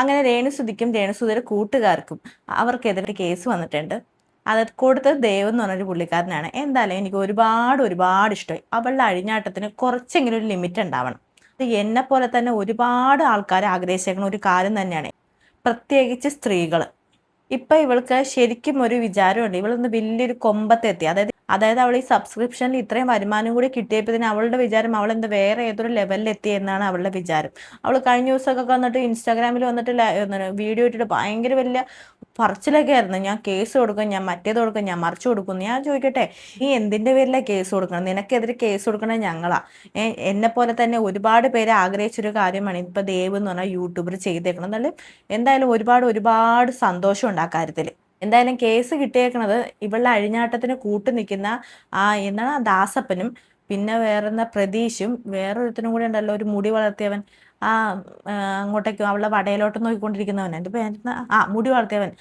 അങ്ങനെ രേണുസുതിക്കും രേണുസുതിയുടെ കൂട്ടുകാർക്കും അവർക്കെതിരെ കേസ് വന്നിട്ടുണ്ട്. അത് കൊടുത്തത് ദേവ് എന്ന് പറഞ്ഞൊരു പുള്ളിക്കാരനാണ്. എന്തായാലും എനിക്ക് ഒരുപാട് ഇഷ്ടമായി. അവളുടെ അഴിഞ്ഞാട്ടത്തിന് കുറച്ചെങ്കിലും ഒരു ലിമിറ്റ് ഉണ്ടാവണം. എന്നെ പോലെ തന്നെ ഒരുപാട് ആൾക്കാർ ആഗ്രഹിച്ചേക്കുന്ന ഒരു കാര്യം തന്നെയാണ്, പ്രത്യേകിച്ച് സ്ത്രീകൾ. ഇപ്പൊ ഇവൾക്ക് ശരിക്കും ഒരു വിചാരമുണ്ട്, ഇവളൊന്ന് വലിയൊരു കൊമ്പത്തെത്തി. അതായത് അവൾ ഈ സബ്സ്ക്രിപ്ഷനിൽ ഇത്രയും വരുമാനം കൂടി കിട്ടിയപ്പോഴത്തേന് അവളുടെ വിചാരം അവൾ എന്താ വേറെ ഏതൊരു ലെവലിൽ എത്തി എന്നാണ് അവളുടെ വിചാരം. അവൾ കഴിഞ്ഞ ദിവസമൊക്കെ വന്നിട്ട് ഇൻസ്റ്റാഗ്രാമിൽ വന്നിട്ട് വീഡിയോ ഇട്ടിട്ട് ഭയങ്കര വലിയ പറച്ചിലൊക്കെ ആയിരുന്നു. ഞാൻ കേസ് കൊടുക്കും, ഞാൻ മറ്റേത് കൊടുക്കും, ഞാൻ മറിച്ചു കൊടുക്കും. ഞാൻ ചോദിക്കട്ടെ, നീ എന്തിന്റെ പേരിലാണ് കേസ് കൊടുക്കണം? നിനക്കെതിരെ കേസ് കൊടുക്കണത് ഞങ്ങളാ. എന്നെ പോലെ തന്നെ ഒരുപാട് പേര് ആഗ്രഹിച്ചൊരു കാര്യമാണ് ഇപ്പൊ ദേവ് എന്ന് പറഞ്ഞാൽ യൂട്യൂബർ ചെയ്തേക്കണം. എന്തായാലും ഒരുപാട് സന്തോഷമുണ്ട് ആ കാര്യത്തിൽ. എന്തായാലും കേസ് കിട്ടിയേക്കണത് ഇവളുടെ അഴിഞ്ഞാട്ടത്തിന് കൂട്ടു നിൽക്കുന്ന എന്താണ് ദാസപ്പനും, പിന്നെ വേറെന്താ പ്രതീഷും, വേറൊരുത്തനും കൂടി ഉണ്ടല്ലോ, ഒരു മുടി വളർത്തിയവൻ, അങ്ങോട്ടേക്കും അവളുടെ വടയിലോട്ട് നോക്കിക്കൊണ്ടിരിക്കുന്നവൻ, എൻ്റെ പേര് മുടി വളർത്തിയവൻ,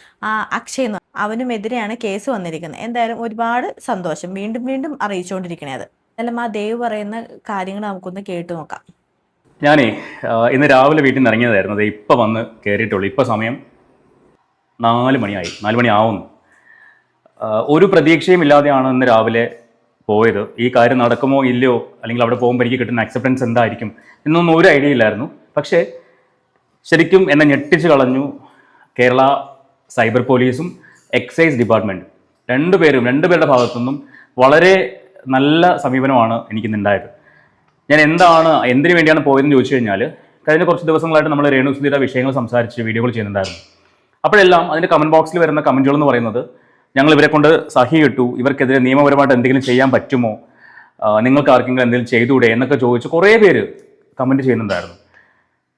അക്ഷയ് എന്ന്, അവനുമെതിരെയാണ് കേസ് വന്നിരിക്കുന്നത്. എന്തായാലും ഒരുപാട് സന്തോഷം, വീണ്ടും അറിയിച്ചുകൊണ്ടിരിക്കണേ. അത് എന്തായാലും ആ ദേവ് പറയുന്ന കാര്യങ്ങൾ നമുക്കൊന്ന് കേട്ടു നോക്കാം. ഞാനേ ഇന്ന് രാവിലെ വീട്ടിൽ നിന്ന് ഇറങ്ങിയതായിരുന്നു. അത് ഇപ്പം വന്ന് കയറിയിട്ടുള്ളൂ. ഇപ്പം സമയം 4 മണിയായി, 4 മണി ആവുന്നു. ഒരു പ്രതീക്ഷയും ഇല്ലാതെയാണ് ഇന്ന് രാവിലെ പോയത്. ഈ കാര്യം നടക്കുമോ ഇല്ലയോ, അല്ലെങ്കിൽ അവിടെ പോകുമ്പോൾ എനിക്ക് കിട്ടുന്ന അക്സെപ്റ്റൻസ് എന്തായിരിക്കും എന്നൊന്നും ഒരു ഐഡിയ ഇല്ലായിരുന്നു. പക്ഷേ ശരിക്കും എന്നെ ഞെട്ടിച്ച് കളഞ്ഞു കേരള സൈബർ പോലീസും എക്സൈസ് ഡിപ്പാർട്ട്മെൻറ്റും. രണ്ടുപേരുടെ ഭാഗത്തുനിന്നും വളരെ നല്ല സമീപനമാണ് എനിക്കിന്നുണ്ടായത്. ഞാൻ എന്തിനു വേണ്ടിയാണ് പോയതെന്ന് ചോദിച്ചു കഴിഞ്ഞാൽ, കഴിഞ്ഞ കുറച്ച് ദിവസങ്ങളായിട്ട് നമ്മൾ രേണുസുതിയുടെ വിഷയങ്ങൾ സംസാരിച്ച് വീഡിയോകൾ ചെയ്യുന്നുണ്ടായിരുന്നു. അപ്പോഴെല്ലാം അതിൻ്റെ കമൻറ്റ് ബോക്സിൽ വരുന്ന കമൻറ്റുകൾ എന്ന് പറയുന്നത്, ഞങ്ങൾ ഇവരെ കൊണ്ട് സഹി കിട്ടു, ഇവർക്കെതിരെ നിയമപരമായിട്ട് എന്തെങ്കിലും ചെയ്യാൻ പറ്റുമോ, നിങ്ങൾക്ക് ആർക്കെങ്കിലും എന്തെങ്കിലും ചെയ്തുകൂടെ എന്നൊക്കെ ചോദിച്ച് കുറേ പേര് കമൻറ്റ് ചെയ്യുന്നുണ്ടായിരുന്നു.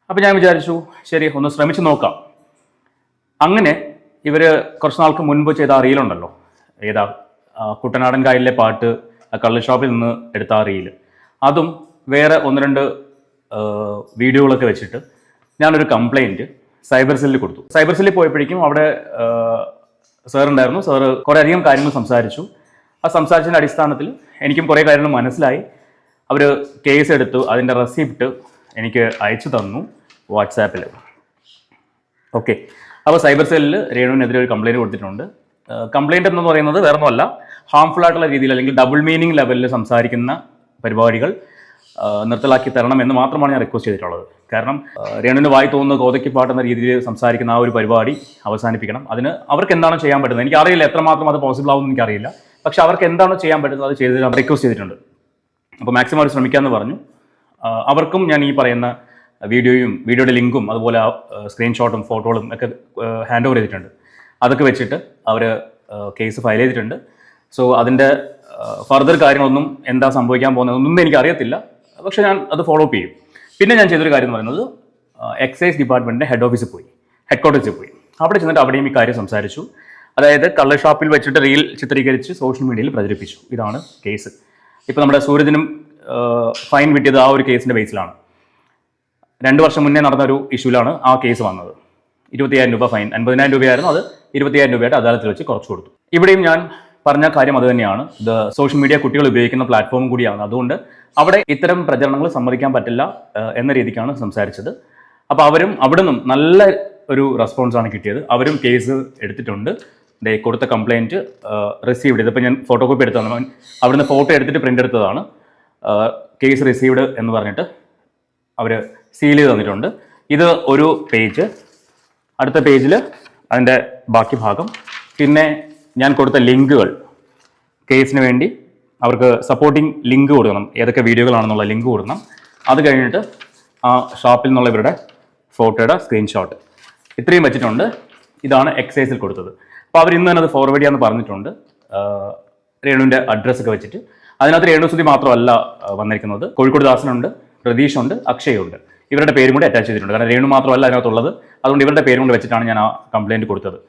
അപ്പോൾ ഞാൻ വിചാരിച്ചു, ശരി ഒന്ന് ശ്രമിച്ച് നോക്കാം. അങ്ങനെ ഇവർ കുറച്ച് നാൾക്ക് മുൻപ് ചെയ്ത ആ റീലുണ്ടല്ലോ, കുട്ടനാടൻ കായലിലെ പാട്ട്, കള്ള് ഷോപ്പിൽ നിന്ന് എടുത്ത ആ റീല്, അതും വേറെ 1-2 വീഡിയോകളൊക്കെ വെച്ചിട്ട് ഞാനൊരു കംപ്ലൈൻറ്റ് സൈബർ സെല്ലിൽ കൊടുത്തു. സൈബർ സെല്ലിൽ പോയപ്പോഴേക്കും അവിടെ സാറുണ്ടായിരുന്നു. സാറ് കുറേ അധികം കാര്യങ്ങൾ സംസാരിച്ചു. ആ സംസാരിച്ചതിൻ്റെ അടിസ്ഥാനത്തിൽ എനിക്കും കുറേ കാര്യങ്ങൾ മനസ്സിലായി. അവർ കേസ് എടുത്തു, അതിൻ്റെ റെസിപ്റ്റ് എനിക്ക് അയച്ചു തന്നു വാട്സാപ്പിൽ. ഓക്കെ, അപ്പോൾ സൈബർ സെല്ലിൽ രേണുവിനെതിരെ ഒരു കംപ്ലയിൻറ്റ് കൊടുത്തിട്ടുണ്ട്. കംപ്ലയിൻറ്റ് എന്ന് പറയുന്നത് വേറെ ഒന്നുമല്ല, ഹാംഫുൾ ആയിട്ടുള്ള രീതിയിൽ അല്ലെങ്കിൽ ഡബിൾ മീനിങ് ലെവലിൽ സംസാരിക്കുന്ന പരിപാടികൾ നിർത്തലാക്കി തരണം എന്ന് മാത്രമാണ് ഞാൻ റിക്വസ്റ്റ് ചെയ്തിട്ടുള്ളത്. കാരണം രേണുവിന് വായി തോന്നുന്ന കോതയ്ക്ക് പാട്ടെന്ന രീതിയിൽ സംസാരിക്കുന്ന ആ ഒരു പരിപാടി അവസാനിപ്പിക്കണം. അതിന് അവർക്ക് എന്താണ് ചെയ്യാൻ പറ്റുന്നത് എനിക്കറിയില്ല, എത്രമാത്രം അത് പോസിബിൾ ആവുമെന്ന് എനിക്കറിയില്ല. പക്ഷെ അവർക്ക് എന്താണോ ചെയ്യാൻ പറ്റുന്നത് അത് ചെയ്ത് റിക്വസ്റ്റ് ചെയ്തിട്ടുണ്ട്. അപ്പോൾ മാക്സിമം അവർ ശ്രമിക്കാമെന്ന് പറഞ്ഞു. അവർക്കും ഞാൻ ഈ പറയുന്ന വീഡിയോയുടെ ലിങ്കും അതുപോലെ സ്ക്രീൻഷോട്ടും ഫോട്ടോകളും ഒക്കെ ഹാൻഡ് ഓവർ ചെയ്തിട്ടുണ്ട്. അതൊക്കെ വെച്ചിട്ട് അവർ കേസ് ഫയൽ ചെയ്തിട്ടുണ്ട്. സോ അതിൻ്റെ ഫർദർ കാര്യങ്ങളൊന്നും എന്താ സംഭവിക്കാൻ പോകുന്നതൊന്നും എനിക്കറിയത്തില്ല. പക്ഷെ ഞാൻ അത് ഫോളോ അപ്പ് ചെയ്യും. പിന്നെ ഞാൻ ചെയ്തൊരു കാര്യം എന്ന് പറയുന്നത്, എക്സൈസ് ഡിപ്പാർട്ട്മെൻറ്റിൻ്റെ ഹെഡ് ക്വാർട്ടേഴ്സിൽ പോയി. അവിടെ ചെന്നിട്ട് അവിടെയും ഈ കാര്യം സംസാരിച്ചു. അതായത് കള്ള് ഷോപ്പിൽ വെച്ചിട്ട് റീൽ ചിത്രീകരിച്ച് സോഷ്യൽ മീഡിയയിൽ പ്രചരിപ്പിച്ചു. ഇതാണ് കേസ്. ഇപ്പോൾ നമ്മുടെ സൂരജിനും ഫൈൻ കിട്ടിയത് ആ ഒരു കേസിൻ്റെ ബേസിലാണ്. 2 വർഷം മുന്നേ നടന്ന ഒരു ഇഷ്യൂലാണ് ആ കേസ് വന്നത്. 25,000 രൂപ ഫൈൻ, 50,000 രൂപയായിരുന്നു, അത് 25,000 രൂപയായിട്ട് അദാലത്തിൽ വെച്ച് കുറച്ച് കൊടുത്തു. ഇവിടെയും ഞാൻ പറഞ്ഞ കാര്യം അത് തന്നെയാണ്. ഇത് സോഷ്യൽ മീഡിയ കുട്ടികൾ ഉപയോഗിക്കുന്ന പ്ലാറ്റ്ഫോമും കൂടിയാണ്. അതുകൊണ്ട് അവിടെ ഇത്തരം പ്രചരണങ്ങൾ സമ്മതിക്കാൻ പറ്റില്ല എന്ന രീതിക്കാണ് സംസാരിച്ചത്. അപ്പോൾ അവരും അവിടെ നിന്നും നല്ല ഒരു റെസ്പോൺസാണ് കിട്ടിയത്. അവരും കേസ് എടുത്തിട്ടുണ്ട്. കൊടുത്ത കംപ്ലയിൻറ്റ് റിസീവ്ഡ്, ഇതിപ്പോൾ ഞാൻ ഫോട്ടോ കോപ്പി എടുത്തതാണ്, അവിടുന്ന് ഫോട്ടോ എടുത്തിട്ട് പ്രിൻ്റ് എടുത്തതാണ്. കേസ് റിസീവ്ഡ് എന്ന് പറഞ്ഞിട്ട് അവർ സീൽ ചെയ്ത് തന്നിട്ടുണ്ട്. ഇത് ഒരു പേജ്. അടുത്ത പേജിൽ അതിൻ്റെ ബാക്കി ഭാഗം, പിന്നെ ഞാൻ കൊടുത്ത ലിങ്കുകൾ, കേസിന് വേണ്ടി അവർക്ക് സപ്പോർട്ടിങ് ലിങ്ക് കൊടുക്കണം, ഏതൊക്കെ വീഡിയോകളാണെന്നുള്ള ലിങ്ക് കൊടുക്കണം. അത് കഴിഞ്ഞിട്ട് ആ ഷോപ്പിൽ നിന്നുള്ള ഇവരുടെ ഫോട്ടോയുടെ സ്ക്രീൻഷോട്ട്, ഇത്രയും വെച്ചിട്ടുണ്ട്. ഇതാണ് എക്സൈസിൽ കൊടുത്തത്. അപ്പോൾ അവർ ഇന്ന് തന്നെ അത് ഫോർവേഡ് ചെയ്യാമെന്ന് പറഞ്ഞിട്ടുണ്ട്, രേണുവിൻ്റെ അഡ്രസ്സൊക്കെ വെച്ചിട്ട്. അതിനകത്ത് രേണുസുതി മാത്രമല്ല വന്നിരിക്കുന്നത്, കോഴിക്കോട് ദാസനുണ്ട്, പ്രതീഷുണ്ട്, അക്ഷയുണ്ട്. ഇവരുടെ പേരും കൂടി അറ്റാച്ച് ചെയ്തിട്ടുണ്ട്. കാരണം രേണു മാത്രമല്ല അതിനകത്തുള്ളത്. അതുകൊണ്ട് ഇവരുടെ പേരും കൊണ്ട് വെച്ചിട്ടാണ് ഞാൻ ആ കംപ്ലയിൻറ്റ് കൊടുത്തത്.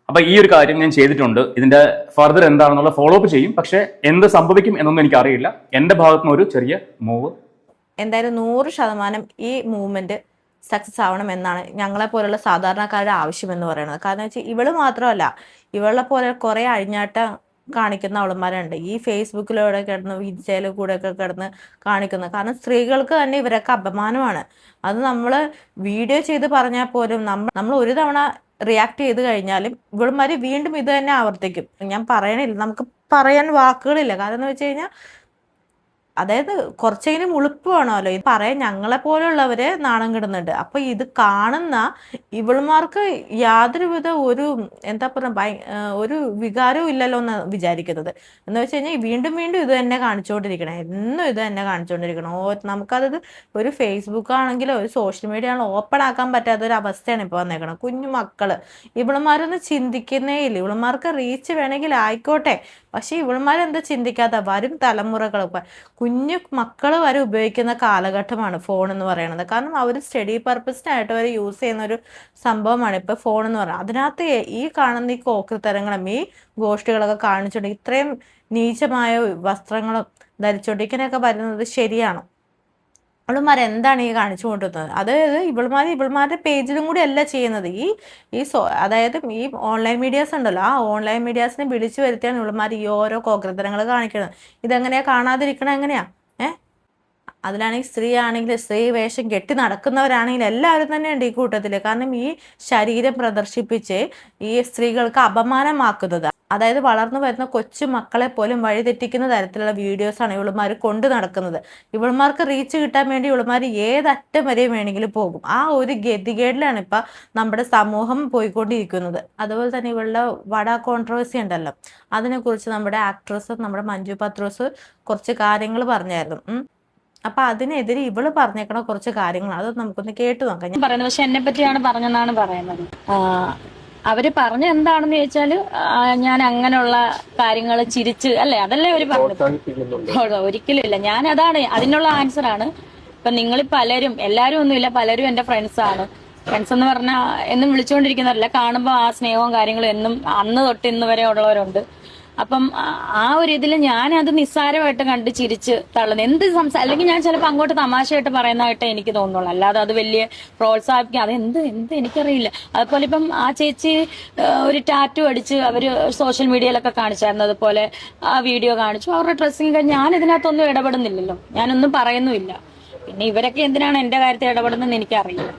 അപ്പോൾ ഈ ഒരു കാര്യം ഞാൻ ചെയ്തിട്ടുണ്ട്. ഇതിൻ്റെ ഫർദർ എന്താണെന്നുള്ള ഫോളോ അപ്പ് ചെയ്യും. പക്ഷേ എന്ത് സംഭവിക്കും എന്നൊന്നും എനിക്കറിയില്ല. എൻ്റെ ഭാഗത്തുനിന്ന് ഒരു ചെറിയ മൂവ്. എന്തായാലും 100% ഈ മൂവ്മെൻറ്റ് സക്സസ് ആവണം എന്നാണ് ഞങ്ങളെപ്പോലുള്ള സാധാരണക്കാരുടെ ആവശ്യം എന്ന് പറയുന്നത്. കാരണം വെച്ചാൽ ഇവള് മാത്രമല്ല, ഇവളെ പോലെ കുറേ അഴിഞ്ഞാട്ട കാണിക്കുന്ന അവളുമാരുണ്ട്. ഈ ഫേസ്ബുക്കിലൂടെ കിടന്ന് ഇൻസ്റ്റയിൽ കൂടെ ഒക്കെ കിടന്ന് കാണിക്കുന്നത്. കാരണം സ്ത്രീകൾക്ക് തന്നെ ഇവരൊക്കെ അപമാനമാണ്. അത് നമ്മൾ വീഡിയോ ചെയ്ത് പറഞ്ഞാൽ പോലും നമ്മൾ ഒരു തവണ റിയാക്ട് ചെയ്ത് കഴിഞ്ഞാലും ഇവളുമാർ വീണ്ടും ഇത് തന്നെ ആവർത്തിക്കും. ഞാൻ പറയണില്ല, നമുക്ക് പറയാൻ വാക്കുകളില്ല. കാരണം എന്ന് വെച്ച് കഴിഞ്ഞാൽ അതായത് കുറച്ചെങ്കിലും ഉളുപ്പ് വേണമല്ലോ. ഇത് പറയാൻ ഞങ്ങളെ പോലുള്ളവര് നാണം കിടുന്നുണ്ട്. അപ്പൊ ഇത് കാണുന്ന ഇവളുമാർക്ക് യാതൊരുവിധ ഒരു എന്താ പറയുക ഒരു വികാരവും ഇല്ലല്ലോ എന്ന് വിചാരിക്കുന്നത്. എന്ന് വെച്ച് കഴിഞ്ഞാൽ വീണ്ടും വീണ്ടും ഇത് തന്നെ കാണിച്ചുകൊണ്ടിരിക്കണം, എന്നും ഇത് തന്നെ കാണിച്ചുകൊണ്ടിരിക്കണം. നമുക്കത് ഒരു ഫേസ്ബുക്ക് ആണെങ്കിലോ ഒരു സോഷ്യൽ മീഡിയ ആണോ ഓപ്പൺ ആക്കാൻ പറ്റാത്ത ഒരു അവസ്ഥയാണ് ഇപ്പോൾ വന്നേക്കണം. കുഞ്ഞു മക്കള് ഇവളുമാരൊന്നും ചിന്തിക്കുന്നേ ഇല്ല. ഇവളുമാർക്ക് റീച്ച് വേണമെങ്കിൽ ആയിക്കോട്ടെ, പക്ഷെ ഇവളുമാരെന്താ ചിന്തിക്കാത്ത വരും തലമുറകൾ കുഞ്ഞു മക്കൾ വരെ ഉപയോഗിക്കുന്ന കാലഘട്ടമാണ് ഫോൺ എന്ന് പറയുന്നത്. കാരണം അവർ സ്റ്റഡി പർപ്പസിനായിട്ട് അവർ യൂസ് ചെയ്യുന്ന ഒരു സംഭവമാണ് ഇപ്പോൾ ഫോൺ എന്ന് പറയുന്നത്. അതിനകത്ത് ഈ കാണുന്ന ഈ കോക്കൃത്തരങ്ങളും ഈ ഗോഷ്ഠികളൊക്കെ കാണിച്ചുകൊണ്ട് ഇത്രയും നീചമായ വസ്ത്രങ്ങളും ധരിച്ചുകൊണ്ടിരിക്കാനൊക്കെ വരുന്നത് ശരിയാണോ? ഇവളുമാർ എന്താണ് ഈ കാണിച്ചു കൊണ്ടിരുന്നത്? അതായത് ഇവളുമാരുടെ പേജിലും കൂടി അല്ല ചെയ്യുന്നത്. അതായത് ഈ ഓൺലൈൻ മീഡിയാസ് ഉണ്ടല്ലോ, ആ ഓൺലൈൻ മീഡിയാസിനെ വിളിച്ചു വരുത്തിയാണ് ഇവളുമാർ ഈ ഓരോ കോഗ്രതരങ്ങൾ കാണിക്കുന്നത്. ഇതെങ്ങനെയാ കാണാതിരിക്കണം? എങ്ങനെയാ അതിലാണെങ്കിൽ സ്ത്രീ ആണെങ്കിൽ സ്ത്രീ വേഷം കെട്ടി നടക്കുന്നവരാണെങ്കിൽ എല്ലാവരും തന്നെ ഉണ്ട് ഈ കൂട്ടത്തിൽ. കാരണം ഈ ശരീരം പ്രദർശിപ്പിച്ച് ഈ സ്ത്രീകൾക്ക് അപമാനമാക്കുന്നത്, അതായത് വളർന്നു വരുന്ന കൊച്ചു മക്കളെ പോലും വഴിതെറ്റിക്കുന്ന തരത്തിലുള്ള വീഡിയോസാണ് ഇവളുമാർ കൊണ്ടു നടക്കുന്നത്. ഇവളുമാർക്ക് റീച്ച് കിട്ടാൻ വേണ്ടി ഇവളുമാർ ഏതറ്റം വരെ വേണമെങ്കിലും പോകും. ആ ഒരു ഗതികേടിലാണ് ഇപ്പം നമ്മുടെ സമൂഹം പോയിക്കൊണ്ടിരിക്കുന്നത്. അതുപോലെ തന്നെ ഇവളുടെ വട കോൺട്രവേഴ്സി ഉണ്ടല്ലോ, അതിനെക്കുറിച്ച് നമ്മുടെ ആക്ട്രസ് നമ്മുടെ മഞ്ജു പത്രോസ് കുറച്ച് കാര്യങ്ങൾ പറഞ്ഞായിരുന്നു. അപ്പൊ അതിനെതിരെ ഇവള് പറഞ്ഞേക്കണ കുറച്ച് കാര്യങ്ങൾ അത് നമുക്കൊന്ന് കേട്ടു നോക്കാം. ഞാൻ പറയുന്നത് പക്ഷെ എന്നെ പറ്റിയാണ് പറഞ്ഞെന്നാണ് പറയുന്നത്. അവര് പറഞ്ഞ എന്താണെന്ന് ചോദിച്ചാല് ഞാൻ അങ്ങനെയുള്ള കാര്യങ്ങൾ ചിരിച്ച് അല്ലേ, അതല്ലേ അവര് പറഞ്ഞത്? ഒരിക്കലും ഇല്ല. ഞാൻ അതാണ് അതിനുള്ള ആൻസർ ആണ്. ഇപ്പൊ നിങ്ങൾ പലരും, എല്ലാരും ഒന്നുമില്ല, പലരും എന്റെ ഫ്രണ്ട്സ് ആണ്. ഫ്രണ്ട്സ് എന്ന് പറഞ്ഞാൽ എന്നും വിളിച്ചുകൊണ്ടിരിക്കുന്നവരല്ല, കാണുമ്പോൾ ആ സ്നേഹവും കാര്യങ്ങളും എന്നും അന്ന് തൊട്ട് ഇന്ന് വരെ ഉള്ളവരുണ്ട്. അപ്പം ആ ഒരു ഇതിൽ ഞാനത് നിസ്സാരമായിട്ട് കണ്ട് ചിരിച്ച് തള്ളുന്നു. അല്ലെങ്കിൽ ഞാൻ ചിലപ്പോൾ അങ്ങോട്ട് തമാശയായിട്ട് പറയുന്നതായിട്ട് എനിക്ക് തോന്നുള്ളൂ, അല്ലാതെ അത് വലിയ പ്രോത്സാഹിപ്പിക്കുക എന്ത് എനിക്കറിയില്ല. അതുപോലെ ഇപ്പം ആ ചേച്ചി ഒരു ടാറ്റു അടിച്ച് അവര് സോഷ്യൽ മീഡിയയിലൊക്കെ കാണിച്ചായിരുന്നു, അതുപോലെ ആ വീഡിയോ കാണിച്ചു. അവരുടെ ഡ്രസ്സിങ് ഞാൻ ഇതിനകത്തൊന്നും ഇടപെടുന്നില്ലല്ലോ, ഞാനൊന്നും പറയുന്നുമില്ല. പിന്നെ ഇവരൊക്കെ എന്തിനാണ് എന്റെ കാര്യത്തിൽ ഇടപെടുന്നതെന്ന് എനിക്കറിയില്ല.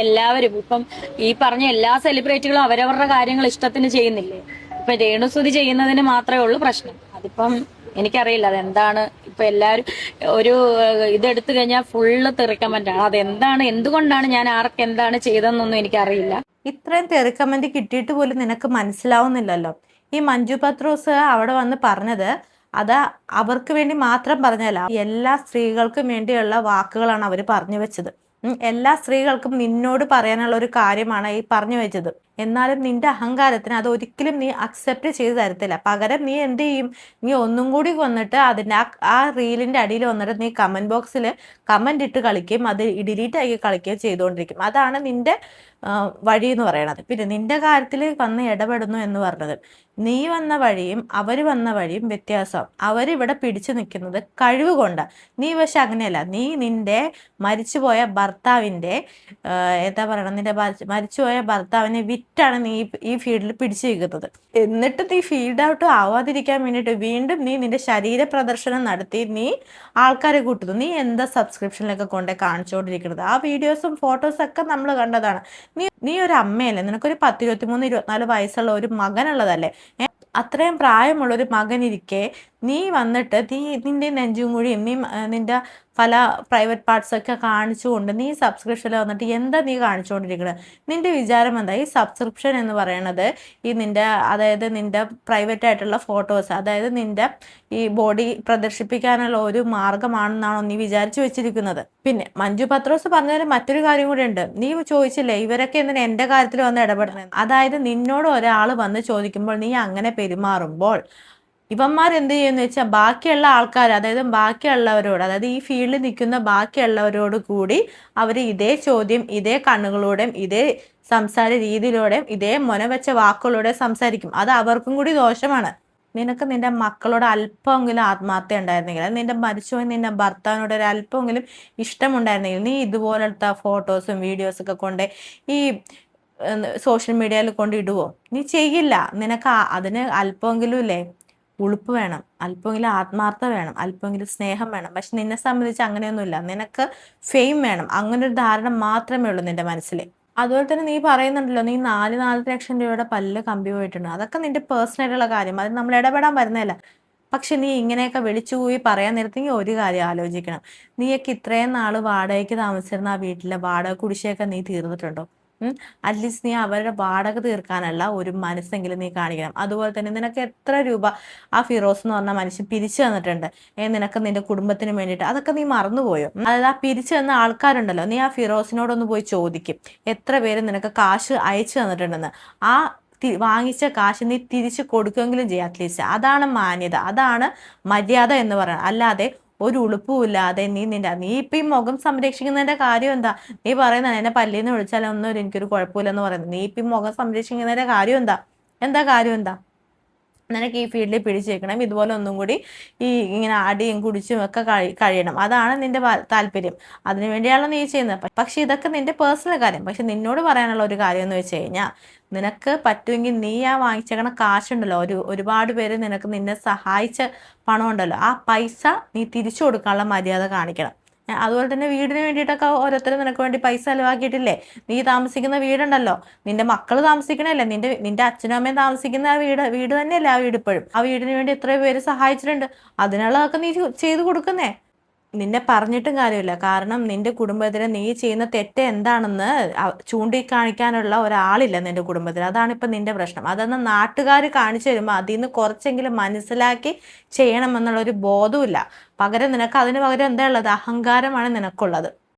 എല്ലാവരും ഇപ്പം ഈ പറഞ്ഞ എല്ലാ സെലിബ്രിറ്റികളും അവരവരുടെ കാര്യങ്ങൾ ഇഷ്ടത്തിന് ചെയ്യുന്നില്ലേ? ഇപ്പൊ രേണുസുതി ചെയ്യുന്നതിന് മാത്രമേ ഉള്ളൂ പ്രശ്നം. അതിപ്പം എനിക്കറിയില്ല അതെന്താണ്. ഇപ്പൊ എല്ലാവരും ഒരു ഇതെടുത്തു കഴിഞ്ഞാൽ ഫുള്ള് തെറി കമന്റാണ്. അതെന്താണ്, എന്തുകൊണ്ടാണ്, ഞാൻ ആർക്ക് എന്താണ് ചെയ്തതെന്നൊന്നും എനിക്കറിയില്ല. ഇത്രയും തെറി കമന്റ് കിട്ടിയിട്ട് പോലും നിനക്ക് മനസ്സിലാവുന്നില്ലല്ലോ. ഈ മഞ്ജു പത്രോസ് അവിടെ വന്ന് പറഞ്ഞത് അത് അവർക്ക് വേണ്ടി മാത്രം പറഞ്ഞല്ല, എല്ലാ സ്ത്രീകൾക്കും വേണ്ടിയുള്ള വാക്കുകളാണ് അവർ പറഞ്ഞു വെച്ചത്. എല്ലാ സ്ത്രീകൾക്കും നിന്നോട് പറയാനുള്ള ഒരു കാര്യമാണ് ഈ പറഞ്ഞു വെച്ചത്. എന്നാലും നിന്റെ അഹങ്കാരത്തിന് അത് ഒരിക്കലും നീ അക്സെപ്റ്റ് ചെയ്ത് തരത്തില്ല. പകരം നീ എന്ത് ചെയ്യും? നീ ഒന്നും കൂടി വന്നിട്ട് അതിൻ്റെ ആ റീലിൻ്റെ അടിയിൽ വന്നിട്ട് നീ കമൻറ്റ് ബോക്സിൽ കമൻ്റ് ഇട്ട് കളിക്കുകയും അത് ഡിലീറ്റ് ആക്കി കളിക്കുകയും ചെയ്തുകൊണ്ടിരിക്കും. അതാണ് നിന്റെ വഴി എന്ന് പറയണത്. പിന്നെ നിന്റെ കാര്യത്തിൽ വന്ന് ഇടപെടുന്നു എന്ന് പറഞ്ഞത്, നീ വന്ന വഴിയും അവർ വന്ന വഴിയും വ്യത്യാസം. അവരിവിടെ പിടിച്ചു നിൽക്കുന്നത് കഴിവ് കൊണ്ടാണ്. നീ പക്ഷെ അങ്ങനെയല്ല. നീ നിന്റെ മരിച്ചുപോയ ഭർത്താവിൻ്റെ എന്താ പറയണം, നിന്റെ മരിച്ചുപോയ ഭർത്താവിനെ വിറ്റാണ് നീ ഈ ഫീൽഡിൽ പിടിച്ചു നിൽക്കുന്നത്. എന്നിട്ട് നീ ഫീൽഡ് ഔട്ട് ആവാതിരിക്കാൻ വേണ്ടിയിട്ട് വീണ്ടും നീ നിന്റെ ശരീര പ്രദർശനം നടത്തി നീ ആൾക്കാരെ കൂട്ടുന്നു. നീ എന്താ സബ്സ്ക്രിപ്ഷനിലൊക്കെ കൊണ്ടേ കാണിച്ചുകൊണ്ടിരിക്കുന്നത്? ആ വീഡിയോസും ഫോട്ടോസൊക്കെ നമ്മൾ കണ്ടതാണ്. നീ ഒരു അമ്മയല്ലേ? നിനക്കൊരു 10, 23, 24 വയസ്സുള്ള ഒരു മകനുള്ളതല്ലേ? അത്രയും പ്രായമുള്ള ഒരു മകനിരിക്കെ നീ വന്നിട്ട് നിന്റെ നെഞ്ചും കുഴിയും നിന്റെ പല പ്രൈവറ്റ് പാർട്സൊക്കെ കാണിച്ചുകൊണ്ട് നീ സബ്സ്ക്രിപ്ഷനിൽ വന്നിട്ട് എന്താ നീ കാണിച്ചുകൊണ്ടിരിക്കുന്നത്? നിന്റെ വിചാരം എന്താ? ഈ സബ്സ്ക്രിപ്ഷൻ എന്ന് പറയുന്നത് അതായത് നിന്റെ പ്രൈവറ്റ് ആയിട്ടുള്ള ഫോട്ടോസ്, അതായത് നിന്റെ ഈ ബോഡി പ്രദർശിപ്പിക്കാനുള്ള ഒരു മാർഗമാണെന്നാണോ നീ വിചാരിച്ചു വെച്ചിരിക്കുന്നത്? പിന്നെ മഞ്ജു പത്രോസ് പറഞ്ഞതിൽ മറ്റൊരു കാര്യം കൂടി ഉണ്ട്. നീ ചോദിച്ചില്ലേ ഇവരൊക്കെ എന്തിനാ എൻ്റെ കാര്യത്തിൽ വന്ന് ഇടപെടുന്നത്? അതായത് നിന്നോട് ഒരാൾ വന്ന് ചോദിക്കുമ്പോൾ നീ അങ്ങനെ പെരുമാറുമ്പോൾ ഇവന്മാർ എന്ത് ചെയ്യുമെന്ന് വെച്ചാൽ ബാക്കിയുള്ള ആൾക്കാർ, അതായത് ബാക്കിയുള്ളവരോട്, അതായത് ഈ ഫീൽഡിൽ നിൽക്കുന്ന ബാക്കിയുള്ളവരോട് കൂടി അവർ ഇതേ ചോദ്യം ഇതേ കണ്ണുകളോടെയും ഇതേ സംസാര രീതിയിലൂടെയും ഇതേ മുനവെച്ച വാക്കുകളോടെ സംസാരിക്കും. അത് അവർക്കും കൂടി ദോഷമാണ്. നിനക്ക് നിന്റെ മക്കളോട് അല്പമെങ്കിലും ആത്മാർത്ഥ ഉണ്ടായിരുന്നെങ്കിൽ, നിന്റെ മരിച്ചുപോയി നിന്റെ ഭർത്താവിനോട് ഒരു അല്പമെങ്കിലും ഇഷ്ടമുണ്ടായിരുന്നെങ്കിൽ നീ ഇതുപോലത്തെ ഫോട്ടോസും വീഡിയോസൊക്കെ കൊണ്ട് ഈ സോഷ്യൽ മീഡിയയിൽ കൊണ്ട് ഇടുവോ? നീ ചെയ്യില്ല. നിനക്ക് അതിന് അല്പമെങ്കിലും ഇല്ലേ ഉളുപ്പ് വേണം, അല്പമെങ്കിലും ആത്മാർത്ഥത വേണം, അല്പമെങ്കിലും സ്നേഹം വേണം. പക്ഷെ നിന്നെ സംബന്ധിച്ച് അങ്ങനെയൊന്നുമില്ല. നിനക്ക് ഫെയിം വേണം, അങ്ങനെ ഒരു ധാരണ മാത്രമേ ഉള്ളൂ നിന്റെ മനസ്സിൽ. അതുപോലെ തന്നെ നീ പറയുന്നുണ്ടല്ലോ, നീ 4-4 ലക്ഷം രൂപയുടെ പല്ല് കമ്പി പോയിട്ടുണ്ട്. അതൊക്കെ നിന്റെ പേഴ്സണലായിട്ടുള്ള കാര്യം, അത് നമ്മൾ ഇടപെടാൻ വരുന്നതല്ല. പക്ഷെ നീ ഇങ്ങനെയൊക്കെ വിളിച്ചു പോയി പറയാൻ നേരത്തെങ്കിൽ ഒരു കാര്യം ആലോചിക്കണം. നീയൊക്കെ ഇത്രയും നാൾ വാടകയ്ക്ക് താമസിച്ചിരുന്ന ആ വീട്ടിലെ വാടക കുടിശ്ശികയൊക്കെ നീ തീർന്നിട്ടുണ്ടോ? അറ്റ്ലീസ്റ്റ് നീ അവരുടെ വാടക തീർക്കാനുള്ള ഒരു മനസ്സെങ്കിലും നീ കാണിക്കണം. അതുപോലെ തന്നെ നിനക്ക് എത്ര രൂപ ആ ഫിറോസ് എന്ന് പറഞ്ഞ മനുഷ്യൻ പിരിച്ചു തന്നിട്ടുണ്ട് നിനക്ക് നിന്റെ കുടുംബത്തിന് വേണ്ടിയിട്ട്? അതൊക്കെ നീ മറന്നുപോയോ? അതായത് ആ പിരിച്ചു തന്ന ആൾക്കാരുണ്ടല്ലോ, നീ ആ ഫിറോസിനോടൊന്ന് പോയി ചോദിക്കും എത്ര പേര് നിനക്ക് കാശ് അയച്ചു തന്നിട്ടുണ്ടെന്ന്. ആ വാങ്ങിച്ച കാശ് നീ തിരിച്ചു കൊടുക്കുമെങ്കിലും ചെയ്യാം അറ്റ്ലീസ്റ്റ്. അതാണ് മാന്യത, അതാണ് മര്യാദ എന്ന് പറയുന്നത്. അല്ലാതെ ഒരു ഉളുപ്പും ഇല്ലാതെ നീ ഇപ്പൊ ഈ മുഖം സംരക്ഷിക്കുന്നതിന്റെ കാര്യം എന്താ? നീ പറയുന്നത് എന്നെ പല്ലിന്ന് വിളിച്ചാലൊന്നും എനിക്കൊരു കുഴപ്പമില്ലെന്ന് പറയുന്നത്. നീ ഇപ്പൊ ഈ മുഖം സംരക്ഷിക്കുന്നതിന്റെ കാര്യം എന്താ കാര്യം എന്താ? നിനക്ക് ഈ ഫീൽഡിൽ പിടിച്ചേക്കണം, ഇതുപോലെ ഒന്നും കൂടി ഇങ്ങനെ അടിയും കുടിച്ചും ഒക്കെ കഴിയണം, അതാണ് നിന്റെ താല്പര്യം. അതിനു വേണ്ടിയാണല്ലോ നീ ചെയ്യുന്നത്. പക്ഷെ ഇതൊക്കെ നിന്റെ പേഴ്സണൽ കാര്യം. പക്ഷെ നിന്നോട് പറയാനുള്ള ഒരു കാര്യം എന്ന് വെച്ച് കഴിഞ്ഞാൽ, നിനക്ക് പറ്റുമെങ്കിൽ നീ ആ വാങ്ങിച്ചേക്കണ കാശുണ്ടല്ലോ, ഒരുപാട് പേര് നിന്നെ സഹായിച്ച പണം ഉണ്ടല്ലോ, ആ പൈസ നീ തിരിച്ചു കൊടുക്കാനുള്ള മര്യാദ കാണിക്കണം. അതുപോലെ തന്നെ വീടിന് വേണ്ടിയിട്ടൊക്കെ ഓരോരുത്തരും നിനക്ക് വേണ്ടി പൈസ ചെലവാക്കിയിട്ടില്ലേ? നീ താമസിക്കുന്ന വീടുണ്ടല്ലോ, നിന്റെ മക്കൾ താമസിക്കണല്ലേ, നിന്റെ അച്ഛനും അമ്മയും താമസിക്കുന്ന ആ വീട് തന്നെയല്ലേ ആ വീട് ഇപ്പോഴും? ആ വീടിന് വേണ്ടി എത്രയോ പേര് സഹായിച്ചിട്ടുണ്ട്. അതിനുള്ളതൊക്കെ നീ ചെയ്തു കൊടുക്കുന്നേ. നിന്നെ പറഞ്ഞിട്ടും കാര്യമില്ല. കാരണം നിന്റെ കുടുംബത്തിന് നീ ചെയ്യുന്ന തെറ്റ് എന്താണെന്ന് ചൂണ്ടിക്കാണിക്കാനുള്ള ഒരാളില്ല നിന്റെ കുടുംബത്തിൽ. അതാണ് ഇപ്പം നിന്റെ പ്രശ്നം. അതൊന്ന് നാട്ടുകാർ കാണിച്ചു തരുമ്പോൾ അതിൽ നിന്ന് കുറച്ചെങ്കിലും മനസ്സിലാക്കി ചെയ്യണമെന്നുള്ളൊരു ബോധവുമില്ല. പകരം നിനക്ക് അതിന് പകരം എന്താ ഉള്ളത്? അഹങ്കാരമാണ് നിനക്കുള്ളത്.